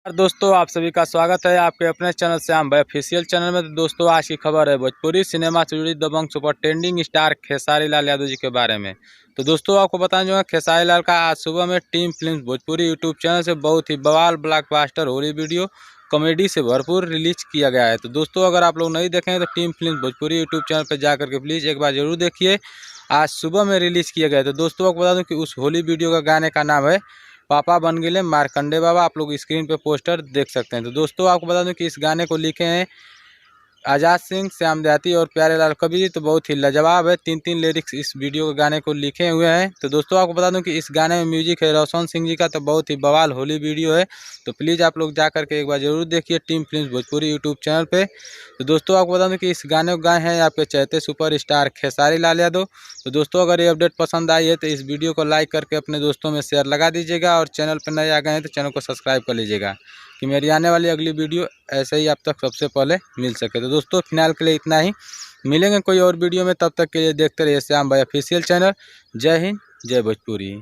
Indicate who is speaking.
Speaker 1: दोस्तों आप सभी का स्वागत है आपके अपने चैनल श्याम भाई ऑफिशियल चैनल में। तो दोस्तों आज की खबर है भोजपुरी सिनेमा से जुड़ी दबंग super trending star Khesari Lal Yadav ji के बारे में। तो दोस्तों आपको बताना चाहूँगा खेसारी लाल का आज सुबह में team film Bhojpuri YouTube channel से बहुत ही बवाल ब्लॉकबस्टर होली वीडियो कॉमेडी से भरपूर रिलीज किया गया है। तो दोस्तों अगर आप लोग नहीं देखें तो team film Bhojpuri YouTube channel पर जाकर के प्लीज़ एक बार जरूर देखिए। आज सुबह में रिलीज़ किया गया है। तो दोस्तों आपको बता दूँ कि उस होली वीडियो का गाने का नाम है पापा बन गए मार्कंडे बाबा। आप लोग स्क्रीन पे पोस्टर देख सकते हैं। तो दोस्तों आपको बता दूं कि इस गाने को लिखे हैं आज़ाद सिंह, श्याम देहाती और प्यारे लाल कबीर। तो बहुत ही लाजवाब है, 3 लिरिक्स इस वीडियो के गाने को लिखे हुए हैं। तो दोस्तों आपको बता दूं कि इस गाने में म्यूजिक है रोशन सिंह जी का। तो बहुत ही बवाल होली वीडियो है। तो प्लीज़ आप लोग जा करके एक बार जरूर देखिए team film Bhojpuri YouTube channel पे। तो दोस्तों आपको बता दूं कि इस गाने को गाए हैं आपके चहते सुपर स्टार खेसारी लाल यादव। तो दोस्तों अगर ये अपडेट पसंद आई है तो इस वीडियो को लाइक करके अपने दोस्तों में शेयर लगा दीजिएगा, और चैनल पर नए आ गए हैं तो चैनल को सब्सक्राइब कर लीजिएगा कि मेरी आने वाली अगली वीडियो ऐसे ही आप तक सबसे पहले मिल सके। तो दोस्तों फिलहाल के लिए इतना ही, मिलेंगे कोई और वीडियो में, तब तक के लिए देखते रहिए श्याम भाई ऑफिशियल चैनल। जय हिंद, जय भोजपुरी।